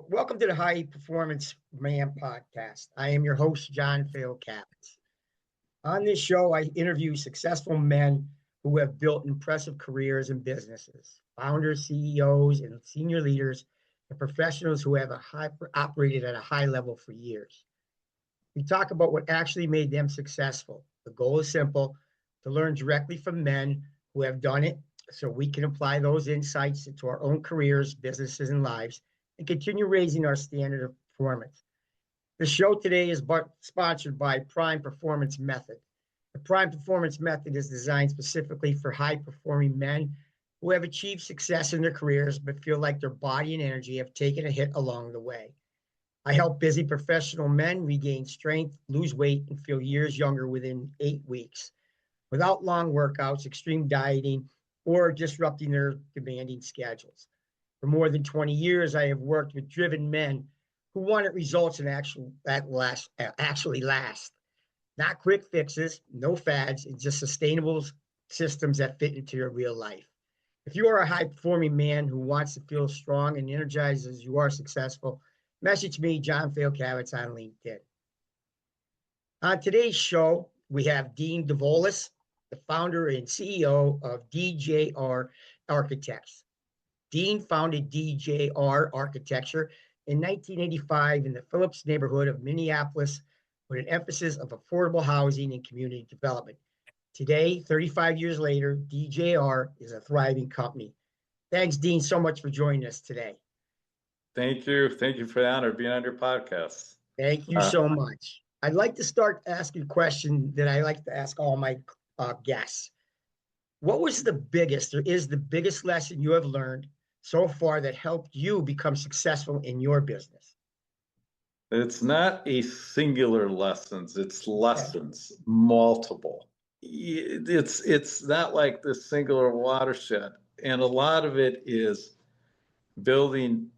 So, welcome to the High Performance Man podcast. I am your host, John Fayocavitz. On this show, I interview successful men who have built impressive careers and businesses, founders, CEOs, and senior leaders, and professionals who have operated at a high level for years. We talk about what actually made them successful. The goal is simple: to learn directly from men who have done it so we can apply those insights into our own careers, businesses, and lives and continue raising our standard of performance. The show today is sponsored by Prime Performance Method. The Prime Performance Method is designed specifically for high performing men who have achieved success in their careers but feel like their body and energy have taken a hit along the way. I help busy professional men regain strength, lose weight, and feel years younger within 8 weeks without long workouts, extreme dieting, or disrupting their demanding schedules. For more than 20 years, I have worked with driven men who wanted results and actually last. Not quick fixes, no fads, and just sustainable systems that fit into your real life. If you are a high performing man who wants to feel strong and energized as you are successful, message me, John Fayocavitz, on LinkedIn. On today's show, we have Dean Dovolis, the founder and CEO of DJR Architects. Dean founded DJR Architecture in 1985 in the Phillips neighborhood of Minneapolis with an emphasis of affordable housing and community development. Today, 35 years later, DJR is a thriving company. Thanks, Dean, so much for joining us today. Thank you. Thank you for the honor of being on your podcast. Thank you so much. I'd like to start asking a question that I like to ask all my guests. What was the biggest or is the biggest lesson you have learned so far that helped you become successful in your business? It's not a singular lessons, it's lessons, multiple. It's not like the singular watershed. And a lot of it is having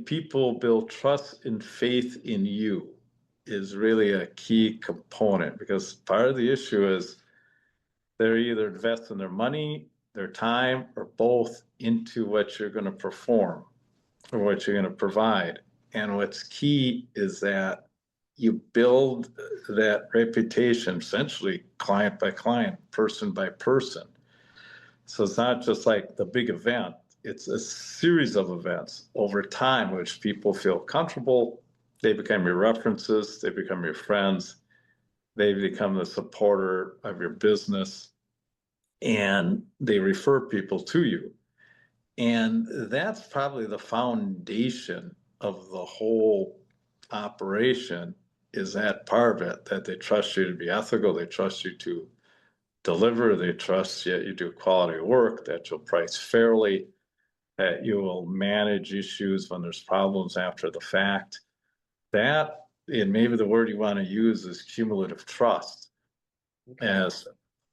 people build trust and faith in you is really a key component, because part of the issue is they're either investing their money, their time, or both into what you're going to perform or what you're going to provide. And what's key is that you build that reputation, essentially client by client, person by person. So it's not just like the big event, it's a series of events over time, which people feel comfortable. They become your references, they become your friends, they become the supporter of your business, and they refer people to you. And that's probably the foundation of the whole operation, is that part of it, that they trust you to be ethical, they trust you to deliver, they trust you do quality work, that you'll price fairly, that you will manage issues when there's problems after the fact. That, and maybe the word you want to use is cumulative trust, as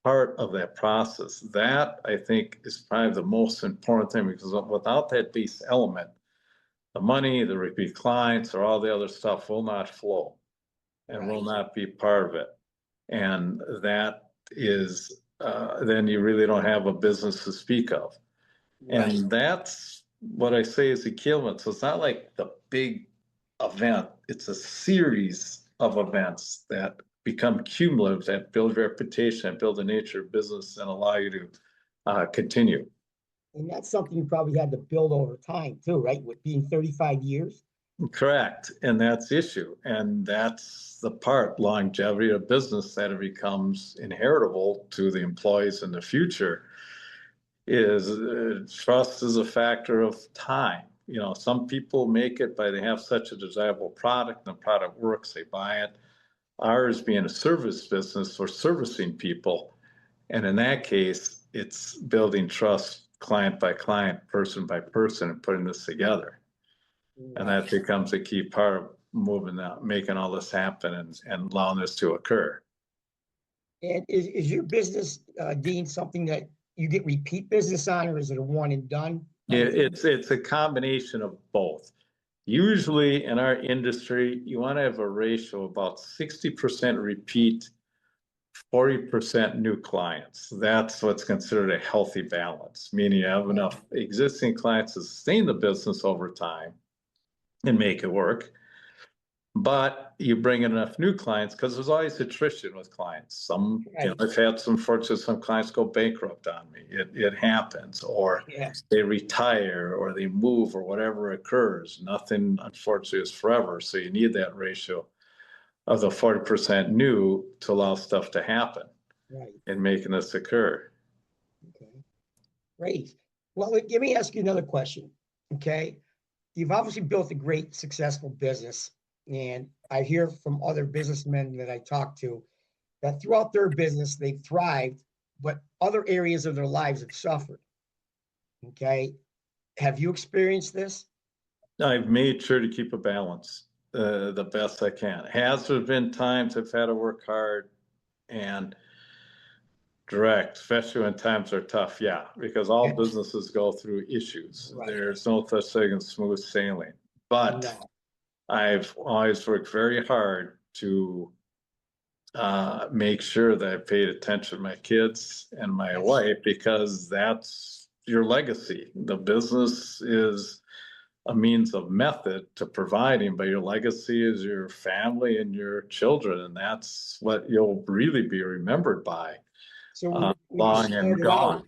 part of that process. That, I think, is probably the most important thing, because without that base element, the money, the repeat clients, or all the other stuff will not flow and will not be part of it. And that is, then you really don't have a business to speak of. Right. And that's what I say is the key element. So it's not like the big event, it's a series of events that become cumulative, that build reputation, that build the nature of business and allow you to continue. And that's something you probably had to build over time too, right? With being 35 years. Correct. And that's the issue. And that's the part, longevity of business, that it becomes inheritable to the employees in the future, is trust is a factor of time. You know, some people make it by they have such a desirable product and the product works, they buy it. Ours being a service business, we're servicing people. And in that case, it's building trust client by client, person by person, and putting this together. And that becomes a key part of moving out, making all this happen and allowing this to occur. And is your business, Dean, something that you get repeat business on, or is it a one and done? It's a combination of both. Usually in our industry, you want to have a ratio of about 60% repeat, 40% new clients. That's what's considered a healthy balance, meaning you have enough existing clients to sustain the business over time, and make it work. But you bring in enough new clients, because there's always attrition with clients. Some, Right. I've had some clients go bankrupt on me. It happens, or Yeah. they retire, or they move, or whatever occurs. Nothing, unfortunately, is forever. So you need that ratio of the 40% new to allow stuff to happen Right. and making this occur. Okay. Great. Well, let me ask you another question. Okay. You've obviously built a great, successful business. And I hear from other businessmen that I talk to that throughout their business, they've thrived, but other areas of their lives have suffered. Okay. Have you experienced this? I've made sure to keep a balance the best I can. Has there been times I've had to work hard and direct, especially when times are tough? Yeah, because all Yeah. businesses go through issues. Right. There's no such thing as smooth sailing. But No. I've always worked very hard to make sure that I paid attention to my kids and my That's wife, because that's your legacy. The business is a means of method to providing, but your legacy is your family and your children, and that's what you'll really be remembered by, so when you long and started out. gone.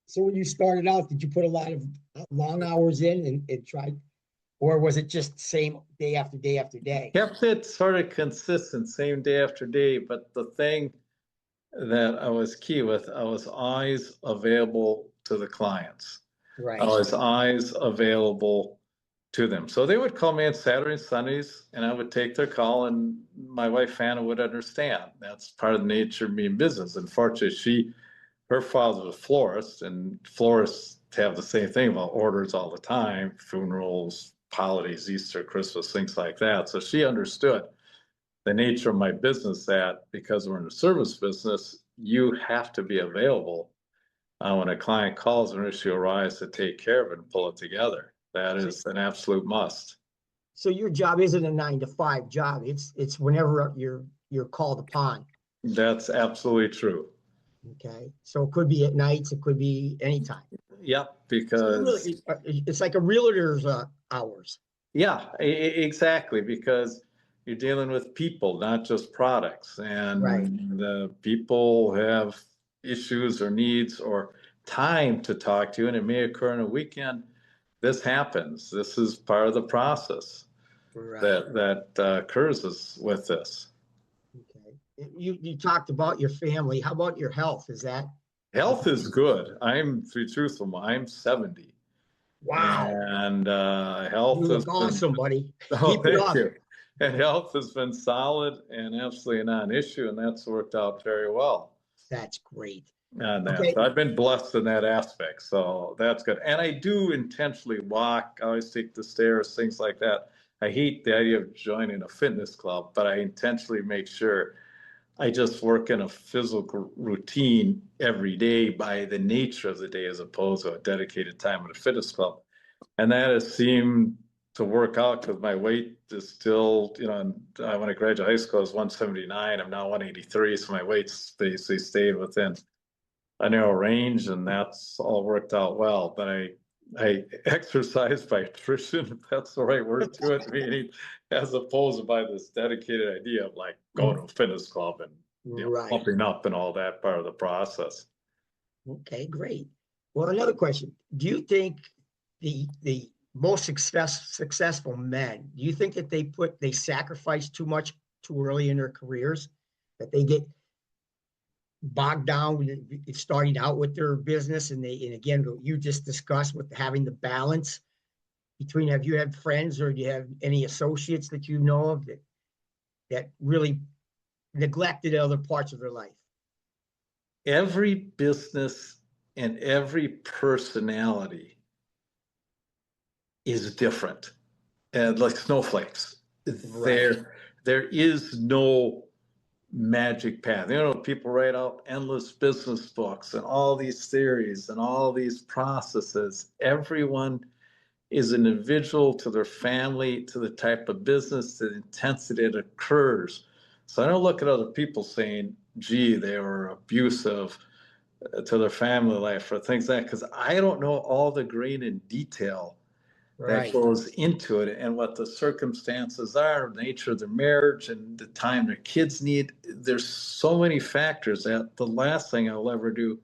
So when you started out, did you put a lot of long hours in and try, or was it just same day after day after day? Kept it sort of consistent, same day after day, but the thing that I was key with, I was always available to the clients. I Right. was always available to them. So they would call me on Saturdays, Sundays, and I would take their call, and my wife Hannah would understand. That's part of the nature of being business. Unfortunately, her father was a florist, and florists have the same thing about orders all the time, funerals, holidays, Easter, Christmas, things like that. So she understood the nature of my business, that because we're in the service business, you have to be available when a client calls an issue arises, to take care of it and pull it together. That So, is an absolute must. so your job isn't a 9 to 5 job. It's whenever you're called upon. That's absolutely true. Okay. So it could be at nights, it could be anytime. Yep, So you because really, it's like a realtor's hours. yeah, exactly, because you're dealing with people, not just products, Right. and the people have issues or needs or time to talk to you, and it may occur on a weekend. This happens. This is part of the process Right. that occurs with this. Okay. You talked about your family. How about your health? Is that Health is good. To be truthful, I'm 70, wow? and You health has look been, awesome, buddy. oh, Keep it thank up. you. And health has been solid and absolutely not an issue, and that's worked out very well. That's great. And Okay. so I've been blessed in that aspect, so that's good. And I do intentionally walk. I always take the stairs, things like that. I hate the idea of joining a fitness club, but I intentionally make sure I just work in a physical routine every day by the nature of the day, as opposed to a dedicated time at a fitness club. And that has seemed to work out, because my weight is still, when I graduated high school, I was 179. I'm now 183. So my weight's basically stayed within a narrow range, and that's all worked out well. But I exercise by attrition, if that's the right word to it, meaning as opposed to by this dedicated idea of like going to a fitness club and Right. pumping up and all that part of the process. Okay, great. Well, another question. Do you think the most successful men, do you think that they sacrifice too much too early in their careers? That they get bogged down with starting out with their business, and again, you just discussed with having the balance between, have you had friends or do you have any associates that you know of that really neglected other parts of their life? Every business and every personality is different, and like snowflakes. Right. There is no magic path. People write out endless business books and all these theories and all these processes. Everyone is an individual, to their family, to the type of business, to the intensity that occurs. So I don't look at other people saying, gee, they were abusive to their family life or things like that, because I don't know all the grain and detail that Right. goes into it and what the circumstances are, the nature of their marriage and the time their kids need. There's so many factors that the last thing I'll ever do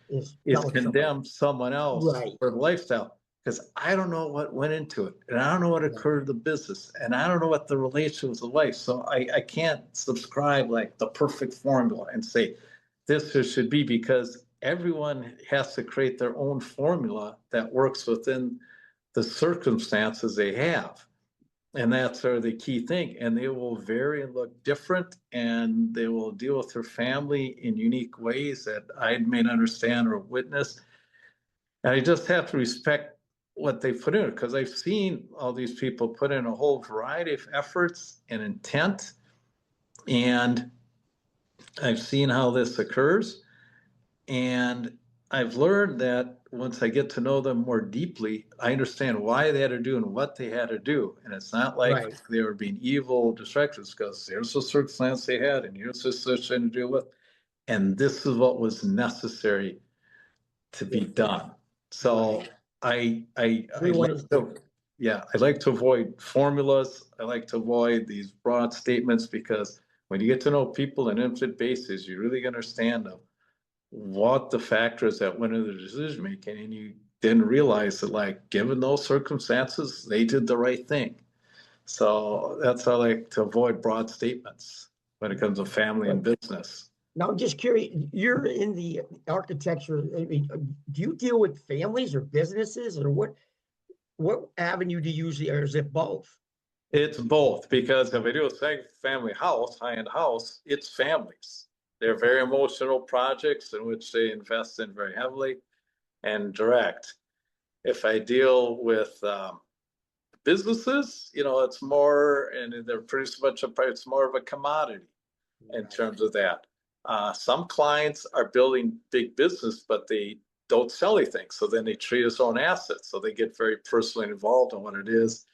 Is is tell somebody. condemn someone else Right. for the lifestyle because I don't know what went into it and I don't know what Right. occurred in the business and I don't know what the relation was of life. So I can't subscribe like the perfect formula and say this should be because everyone has to create their own formula that works within the circumstances they have. And that's sort of the key thing. And they will vary and look different, and they will deal with their family in unique ways that I may not understand or witness. And I just have to respect what they put in because I've seen all these people put in a whole variety of efforts and intent. And I've seen how this occurs. And I've learned that once I get to know them more deeply, I understand why they had to do and what they had to do. And it's not like Right. they were being evil distractions because here's the circumstance they had and here's the situation to deal with. And this is what was necessary to be Yeah. done. So Right. I Everyone is like to, different. yeah, I like to avoid formulas. I like to avoid these broad statements because when you get to know people on an intimate basis, you really understand them what the factors that went into the decision making, and you then realize that, like, given those circumstances, they did the right thing. So that's how I like to avoid broad statements when it comes to family and business. Now, I'm just curious, you're in the architecture, I mean, do you deal with families or businesses or what avenue do you usually, or is it both? It's both because if I do a single family house, high-end house, it's families. They're very emotional projects in which they invest in very heavily and direct. If I deal with businesses, it's more, and they're pretty much it's more of a commodity in Right. terms of that. Some clients are building big business, but they don't sell anything. So then they treat it as own assets. So they get very personally involved in what it is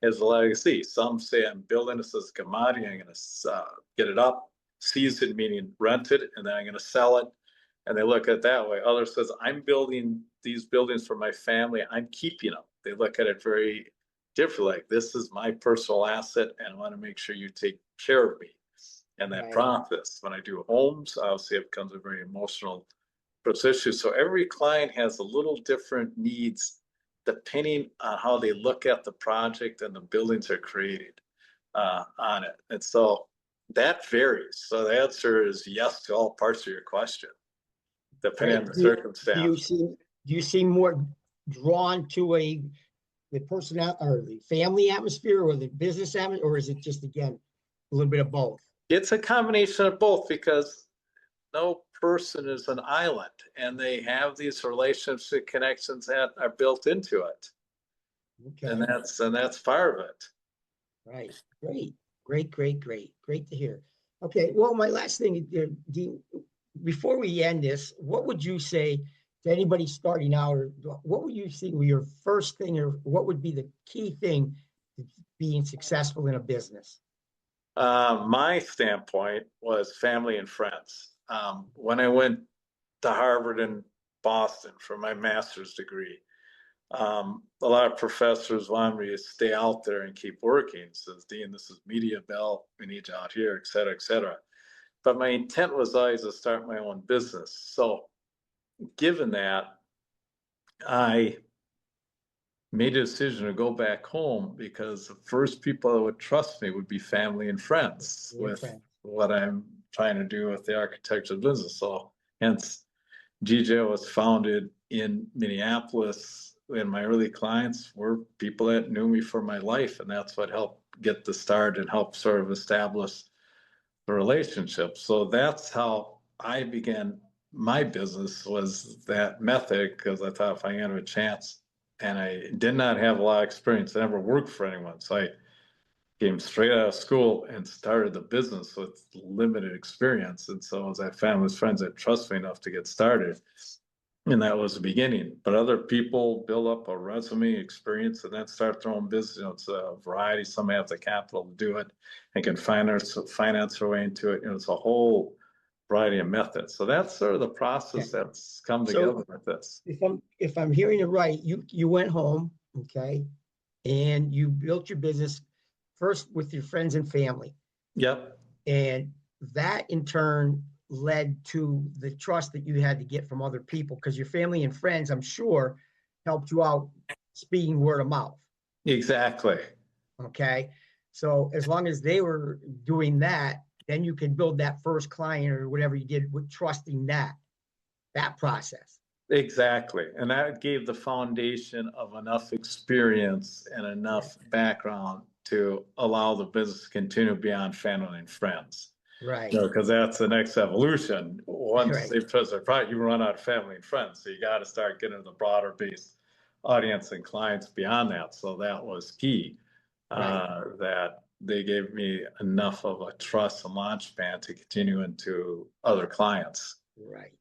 as a legacy. Some say I'm building this as a commodity. I'm going to get it up, seize it, meaning rent it, and then I'm going to sell it. And they look at it that way. Others says I'm building these buildings for my family. I'm keeping them. They look at it very differently. Like this is my personal asset, and I want to make sure you take care of me and that Right. process. When I do homes, obviously it becomes a very emotional issue. So every client has a little different needs depending on how they look at the project and the buildings are created on it. And so that varies. So the answer is yes to all parts of your question, depending Right. on the Do you circumstance. seem, do you seem more drawn to the personnel or the family atmosphere or the business atmosphere, or is it just, again, a little bit of both? It's a combination of both because no person is an island and they have these relationships and connections that are built into it. And Okay. that's part of it. Right. Great. Great, great, great. Great to hear. Okay. Well, my last thing, Dean, before we end this, what would you say to anybody starting out, or what would you think were your first thing, or what would be the key thing to being successful in a business? My standpoint was family and friends. When I went to Harvard and Boston for my master's degree, a lot of professors wanted me to stay out there and keep working. Says, Dean, this is media belt. We need you out here, et cetera, et cetera. But my intent was always to start my own business. So given that, I made a decision to go back home because the first people that would trust me would be family and friends Your with friend. what I'm trying to do with the architecture business. So hence DJR was founded in Minneapolis, and my early clients were people that knew me for my life, and that's what helped get the start and help sort of establish the relationship. So that's how I began my business, was that method, because I thought if I had a chance, and I did not have a lot of experience. I never worked for anyone. So I came straight out of school and started the business with limited experience. And so as I found with friends that trust me enough to get started, and that was the beginning. But other people build up a resume experience and then start their own business. It's a variety. Some have the capital to do it and can finance their way into it. It's a whole variety of methods. So that's sort of the Okay. process that's come So together with this. if I'm hearing it right, you went home, okay, and you built your business first with your friends and family. Yep. And that in turn led to the trust that you had to get from other people, because your family and friends, I'm sure, helped you out speaking word of mouth. Exactly. Okay. So as long as they were doing that, then you can build that first client or whatever you did with trusting that process. Exactly. And that gave the foundation of enough experience and enough background to allow the business to continue beyond family and friends. Right. You know, because that's the next evolution. Once they trust their product, you run out of family and friends. So you got to start getting the broader based audience and clients beyond that. So that was key. That they gave me enough of a trust and launch span to continue into other clients. Right.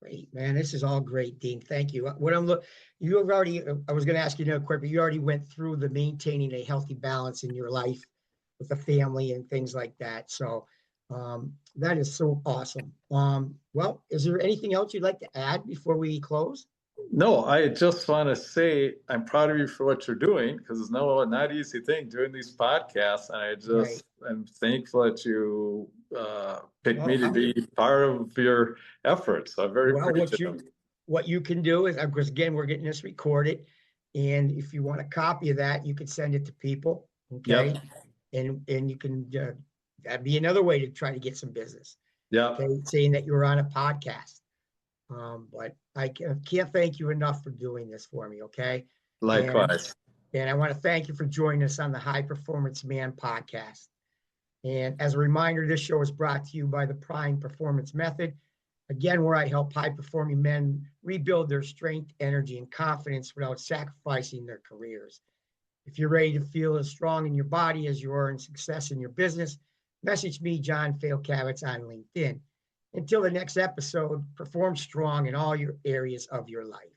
Great, man. This is all great, Dean. Thank you. What you have already, I was going to ask you another question, but you already went through the maintaining a healthy balance in your life with the family and things like that. So that is so awesome. Well, is there anything else you'd like to add before we close? No, I just want to say I'm proud of you for what you're doing, because it's not easy thing doing these podcasts, and I just am thankful that you picked me to be part of your efforts. So I'm very appreciative. What you can do is, of course, again, we're getting this recorded, and if you want a copy of that, you could send it to people. Okay, and you can that'd be another way to try to get some business. Yeah, okay? Saying that you were on a podcast. But I can't thank you enough for doing this for me, okay? Likewise. And I want to thank you for joining us on the High Performance Man podcast. And as a reminder, this show is brought to you by the Prime Performance Method, again, where I help high-performing men rebuild their strength, energy, and confidence without sacrificing their careers. If you're ready to feel as strong in your body as you are in success in your business, message me, John Fayocavitz, on LinkedIn. Until the next episode, perform strong in all your areas of your life.